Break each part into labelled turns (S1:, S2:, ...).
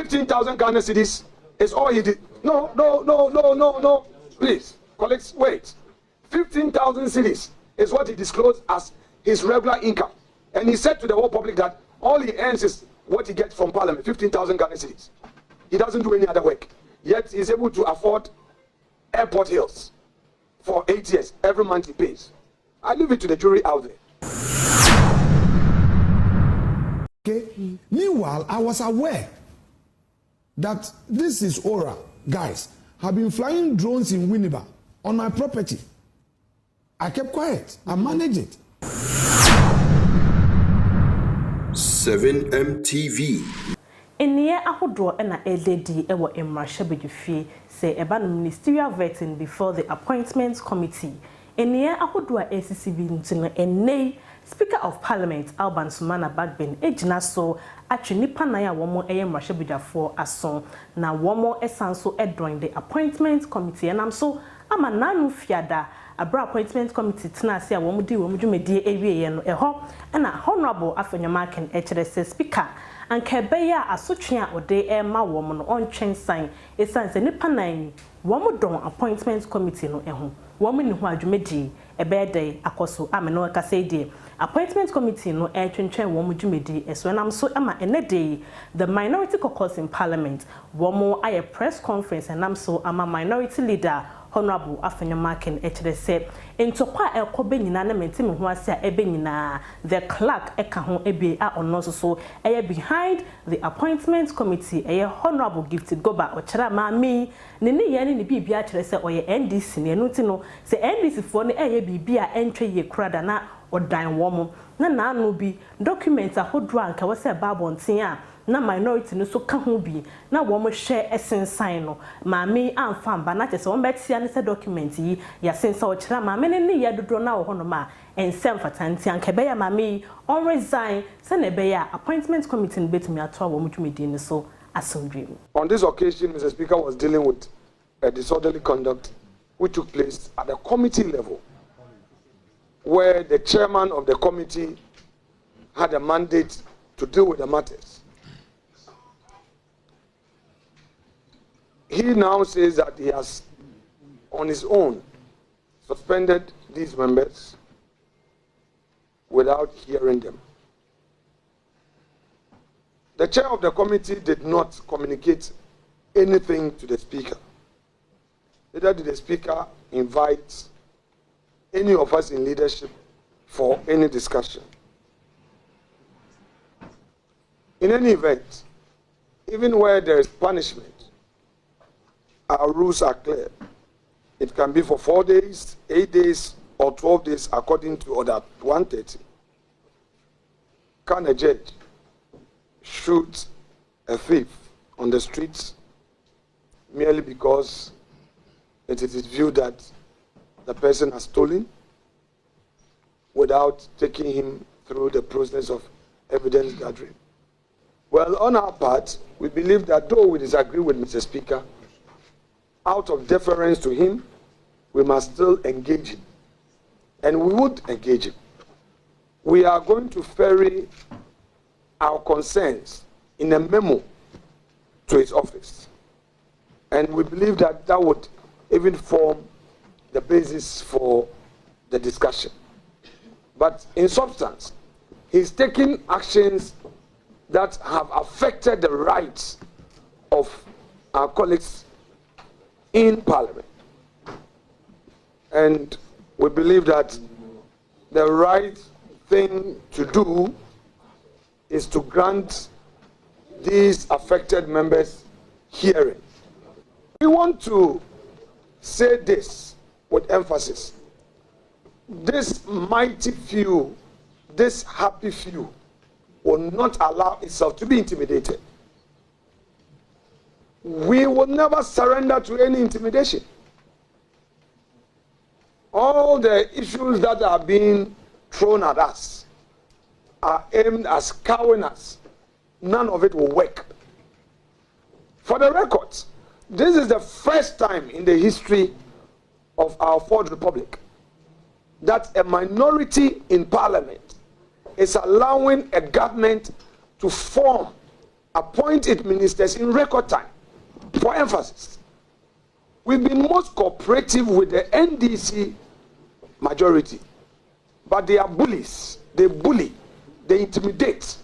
S1: 15,000 Ghana cedis is all he did. No. Please, colleagues, wait. 15,000 cedis is what he disclosed as his regular income. And he said to the whole public that all he earns is what he gets from Parliament, 15,000 Ghana cedis. He doesn't do any other work. Yet he's able to afford airport hills for 8 years. Every month he pays. I leave it to the jury out there.
S2: Okay. Meanwhile, I was aware that this is Aura, guys, have been flying drones in Winneba on my property. I kept quiet. I managed it.
S3: 7MTV.
S4: Enia ahodo na LD ewo emrasha bedufie say eba no ministerial vetting before the appointments committee. Enia ahodo a ACCB ntino enei Speaker of Parliament Alban Sumana Bagbin ejina so atwe nipa nan a womo emrasha bedafo aso na womo esanso edron the appointments committee enam so ama nanu fiada abra appointment committee tenase a womo di womo dwumedie ewieye no eho na honorable Afenyo-Markin echere speaker and kebeya asotwe a ode ema womo no ontwen san esan se nipa nan womo don appointment committee no eho womo ni ho adwumedie ebede akoso ameno akase die appointment committee no etwentwen womo dwumedie eso nam so ama enede the minority caucus in parliament womo aye press conference enam so ama minority leader Honorable Afenyo-Markin echere se entokwa ekobe nyina na mentime ho ase a ebe nyina the clerk eka ho ebe a ono so eye behind the appointment committee eye Honorable Gifted Goba ochera maami ne ye ne bibia chere se oye NDC ne enuti no se NDC fo ne eye bibia entwe ye kurada na odan womo na anu bi document ahodro anka wo se babonten a na minority no so ka ho bi na wo mo hwe esensan no maami amfamba na chese won betia ne se document yi ya sensa o kira maami ne ya dodo na wo hono ma ensem fatanti anka be ya maami on resign se ne be ya appointment committee betumi ato wo mo dwumedi ne so asomdwem.
S1: On this occasion, Mr. Speaker was dealing with a disorderly conduct which took place at the committee level, where the chairman of the committee had a mandate to deal with the matters. He now says that he has, on his own, suspended these members without hearing them. The chair of the committee did not communicate anything to the speaker. Neither did the speaker invite any of us in leadership for any discussion. In any event, even where there is punishment, our rules are clear. It can be for 4 days, 8 days, or 12 days according to Order 130. Can a judge shoot a thief on the streets merely because it is viewed that the person has stolen without taking him through the process of evidence gathering? Well, on our part, we believe that though we disagree with Mr. Speaker, out of deference to him, we must still engage him. And we would engage him. We are going to ferry our concerns in a memo to his office. And we believe that that would even form the basis for the discussion. But in substance, he's taking actions that have affected the rights of our colleagues in Parliament. And we believe that the right thing to do is to grant these affected members hearing. We want to say this with emphasis. This mighty few, this happy few, will not allow itself to be intimidated. We will never surrender to any intimidation. All the issues that are being thrown at us are aimed at cowing us. None of it will work. For the record, this is the first time in the history of our Fourth Republic that a minority in Parliament is allowing a government to form appoint its ministers in record time. For emphasis, we've been most cooperative with the NDC majority, but they are bullies. They bully, they intimidate,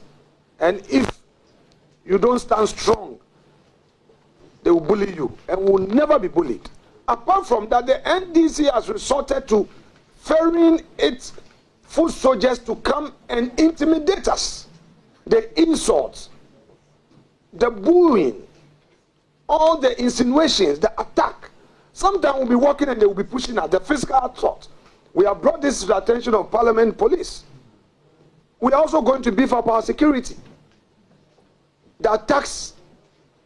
S1: and if you don't stand strong, they will bully you and will never be bullied. Apart from that, the NDC has resorted to ferrying its foot soldiers to come and intimidate us. The insults, the bullying, all the insinuations, the attack. Sometimes we'll be walking and they will be pushing us. The physical assault. We have brought this to the attention of Parliament Police. We are also going to beef up our security. The attacks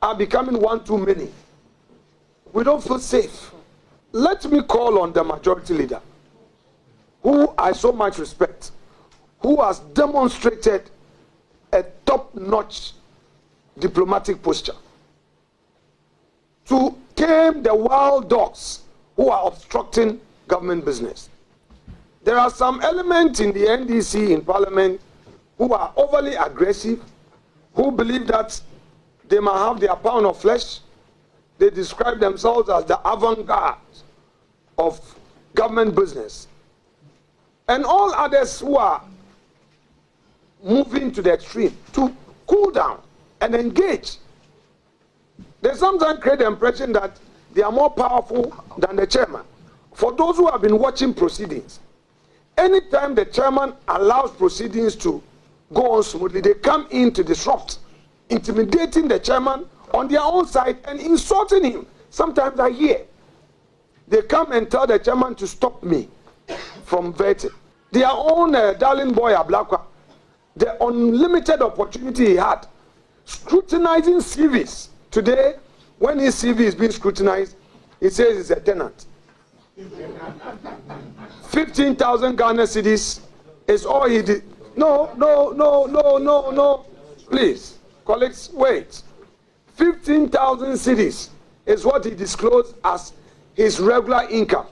S1: are becoming one too many. We don't feel safe. Let me call on the majority leader, who I so much respect, who has demonstrated a top-notch diplomatic posture, to tame the wild dogs who are obstructing government business. There are some elements in the NDC in Parliament who are overly aggressive, who believe that they might have their pound of flesh. They describe themselves as the avant-garde of government business. And all others who are moving to the extreme to cool down and engage. They sometimes create the impression that they are more powerful than the chairman. For those who have been watching proceedings, anytime the chairman allows proceedings to go on smoothly, they come in to disrupt, intimidating the chairman on their own side and insulting him. Sometimes I hear they come and tell the chairman to stop me from vetting. Their own darling boy Ablakwa, the unlimited opportunity he had, scrutinizing CVs. Today, when his CV is being scrutinized, he says he's a tenant. 15,000 Ghana cedis is all he did. No. Please, colleagues, wait. 15,000 cedis is what he disclosed as his regular income.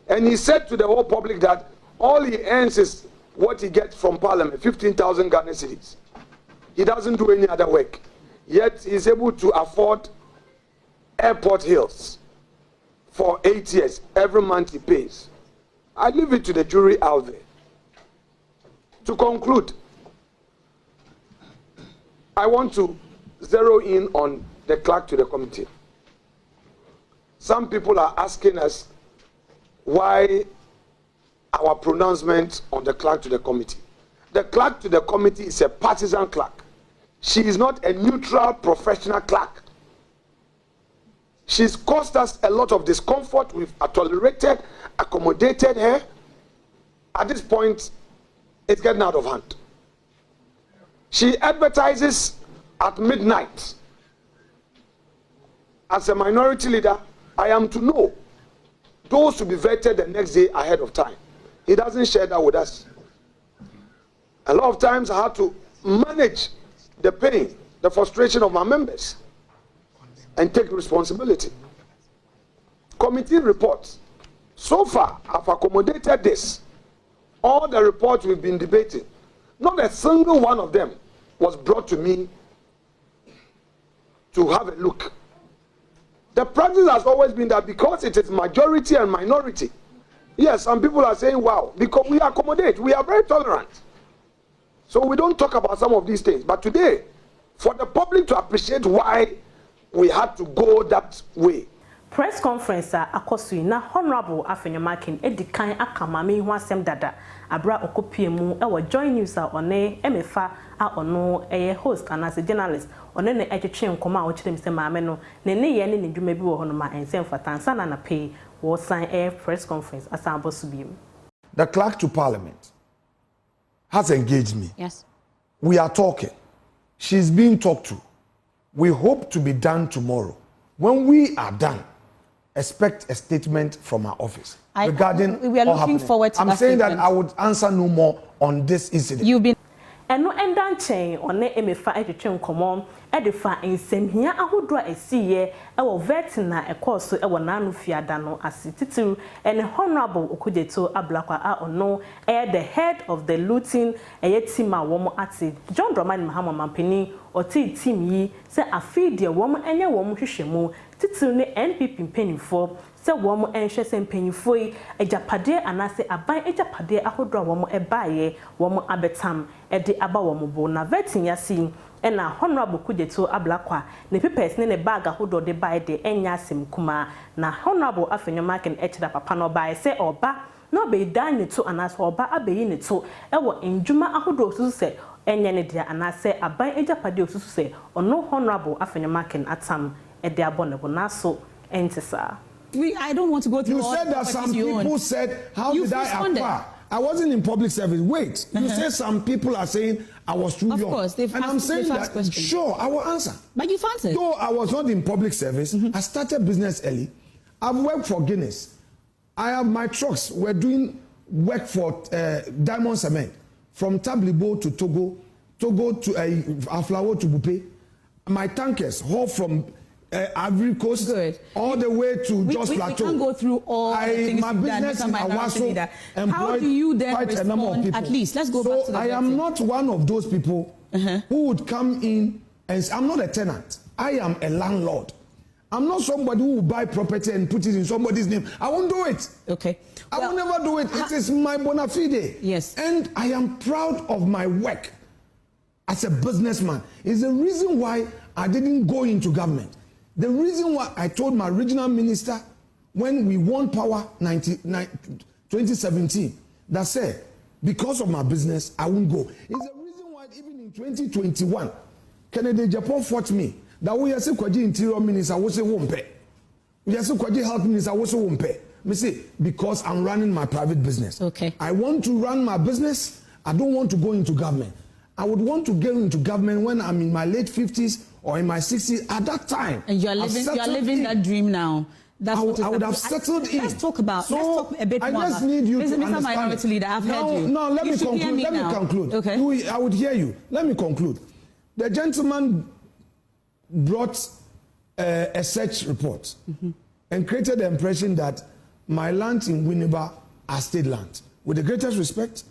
S1: And he said to the whole public that all he earns is what he gets from Parliament, 15,000 Ghana cedis. He doesn't do any other work. Yet he's able to afford Airport Hills for 8 years. Every month he pays. I leave it to the jury out there. To conclude, I want to zero in on the clerk to the committee. Some people are asking us why our pronouncement on the clerk to the committee. The clerk to the committee is a partisan clerk. She is not a neutral professional clerk. She's caused us a lot of discomfort. We've tolerated, accommodated her. At this point, it's getting out of hand. She advertises at midnight. As a minority leader, I am to know those to be vetted the next day ahead of time. He doesn't share that with us. A lot of times I have to manage the pain, the frustration of my members and take responsibility. Committee reports. So far, I've accommodated this. All the reports we've been debating, not a single one of them was brought to me to have a look. The practice has always been that because it is majority and minority, yes, some people are saying, wow, because we accommodate, we are very tolerant. So we don't talk about some of these things. But today, for the public to appreciate why we had to go that way.
S4: Press conference akosui na Honorable Afenyo-Markin edikan akamame ho asem dada abra okopie mu e wo join news a one emefa a ono eye host and as a journalist one ne etwetwe nkoma a wo kire mse maame no ne ye ne ndwuma bi wo hono ma ensem fatansa na na pay wo sign air press conference asambo subiem.
S2: The clerk to Parliament has engaged me.
S3: Yes.
S2: We are talking. She's being talked to. We hope to be done tomorrow. When we are done, expect a statement from our office regarding
S3: we are looking
S2: happening.
S3: forward to
S2: I'm
S3: that
S2: saying
S3: statement.
S2: that I would answer no more on this incident.
S3: You've been
S4: Eno endan chen one emefa etwetwe nkomo edifa ensemhia ahodo a esiye ewo vetina ekoso ewo nanu fiada no asititu and honorable Okujeto Ablakwa a ono the head of the looting team a womo ati John Dramani Mahama Mampeni oti team yi se afide womo enye womo hwehwemu titu ne NPP mpanifo se womo enhwe se mpanifo yi ejapade anase aban ejapade ahodo a womo ebaye womo abetam de aba womo bo na vetin yasi ena honorable Okujeto Ablakwa ne papers ne bag ahodo de bae de enya asem kuma na honorable Afenyo-Markin echida papa no bae se oba no be dan ne to anase oba abeyi ne to ewo enjuma ahodo susu se enye ne dia anase aban ejapade osusu se ono honorable Afenyo-Markin atam de abone bo naso entisa.
S3: I don't want to go through.
S2: You said that some people said, how did I acquire? I wasn't in public service. Wait, you said some people are saying I was too young.
S3: Of course,
S2: and I'm saying that, questions. Sure, I will answer.
S3: But you've answered.
S2: Though I was not in public service, I started business early. I've worked for Guinness. I have my trucks. We're doing work for Diamond Cement. From Tablibo to Togo to Aflawo to Bupe. My tankers haul from Ivory Coast all the way to Jos Plateau.
S3: We can't go through all the things
S2: my business in Awaso
S3: how do you then respond? At least let's go back to the
S2: I am not one of those people who would come in and I'm not a tenant. I am a landlord. I'm not somebody who will buy property and put it in somebody's name. I won't do it.
S3: Okay.
S2: I will never do it. It is my bona fide.
S3: Yes.
S2: And I am proud of my work as a businessman. It's the reason why I didn't go into government. The reason why I told my regional minister when we won power 2017 that said, because of my business, I won't go. It's the reason why even in 2021, Kennedy Japan fought me. That we are saying interior minister, I was a wompe. We are saying health minister, I was a wompe. Me say, because I'm running my private business.
S3: Okay.
S2: I want to run my business. I don't want to go into government. I would want to get into government when I'm in my late 50s or in my 60s. At that time,
S3: and you're living that dream now. That's
S2: I would have settled in.
S3: Let's talk about.
S2: So
S3: let's talk a bit more.
S2: I just need you to
S3: Mr.
S2: understand.
S3: Minority Leader, I've heard you.
S2: No, let me conclude.
S3: Okay.
S2: I would hear you. Let me conclude. The gentleman brought a search report and created the impression that my land in Winneba are state land. With the greatest respect.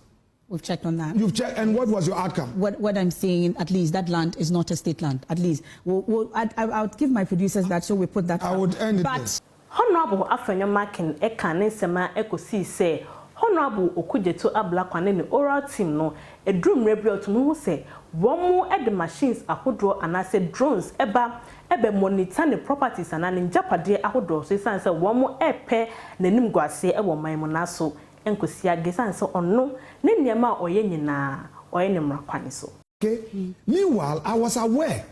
S3: We've checked on that.
S2: You've checked, and what was your outcome?
S3: What I'm saying, at least that land is not a state land. At least, I would give my producers that, so we put that.
S2: I would end it.
S4: But Honorable Afenyo-Markin ekane sema ekosi say Honorable Okujeto Ablakwa ne oral team no edrum rebri otumu say womo the machines ahodo anase drones ebe monitor ne properties anane njapade ahodo so say womo epe nanim gwase ewo man na so enkosi agesan so ono ne niema oye nyina oye ne mrakwan so.
S2: Okay. Meanwhile, I was aware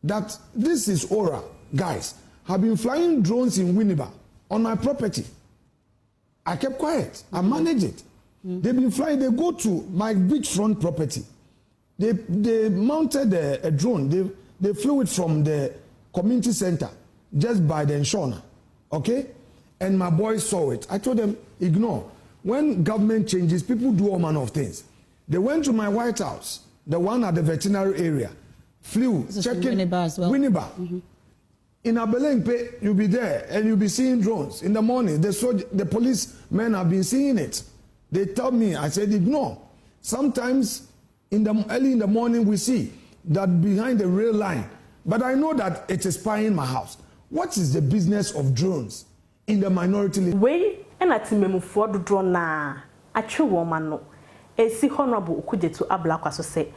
S2: that this is Aura guys have been flying drones in Winneba on my property. I kept quiet. I managed it. They've been flying. They go to my beachfront property. They mounted a drone. They flew it from the community center just by the Nshona. Okay? And my boys saw it. I told them, ignore. When government changes, people do all manner of things. They went to my White House, the one at the veterinary area, flew, checking
S3: Winneba as well.
S2: Winneba. In Abelempe, you'll be there and you'll be seeing drones. In the morning, the policemen have been seeing it. They tell me, I said, ignore. Sometimes early in the morning, we see that behind the rail line. But I know that it is spying my house. What is the business of drones in the minority league?
S4: Way and at Memufo drone na a true woman no. Esi Honorable Okujeto Ablakwa so say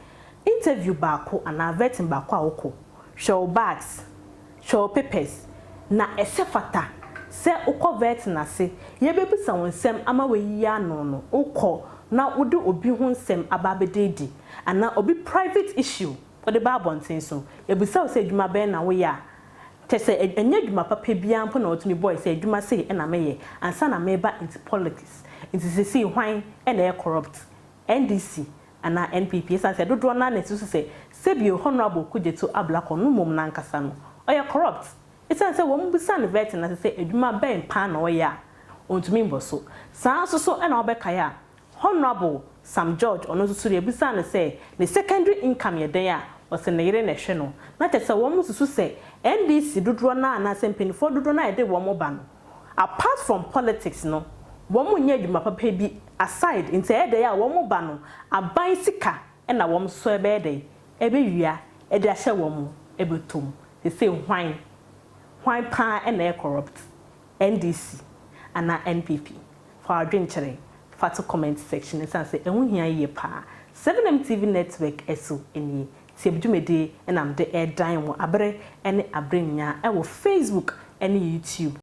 S4: interview bako and a vetting bako oko. Show bags. Show papers na esefata se ukọ vet na se ye bebisa wonsem ama we ya no ukọ na wode obi ho nsem ababededi ana obi private issue wode ba bonten so ebisa se adwuma be na we ya tese enye adwuma papa bia mpo na otumi boy se adwuma se na meye ansa na meba into politics into se hwan na corrupt NDC ana NPP say dodo na na so say sebio Honorable Okujeto Ablakwa no mom na nkasa no oya corrupt. It's say won bisa ne vet na say edwuma ben pa na oya ontumi mboso saa so na obeka ya Honorable Sam George ono so re bisa ne say the secondary income ye den ya ɔsɛ ne yere na ɛhwɛ no na kyɛ sɛ wɔn susu sɛ NDC dodoɔ na anasɛ mpanyinfoɔ dodoɔ na yɛde wɔn ba no apart from politics no wɔn nyɛ adwuma papa bi aside nti ɛyɛ dɛ a wɔn ba no aban sika ɛna wɔn so ɛbɛyɛ dɛ ɛbɛwia ɛde ahyɛ wɔn ɛbɛtom te sɛ hwan paa ɛna corrupt NDC ana NPP for adwenkyerɛ fa to comment section nsa sɛ ɛho hia yie paa 7M TV network ɛso ɛnie tie bidumede ɛnam de ɛdan mo abre ɛne abrenya ɛwɔ Facebook ɛne YouTube.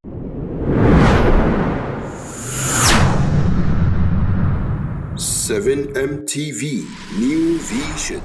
S5: Seven MTV New Vision.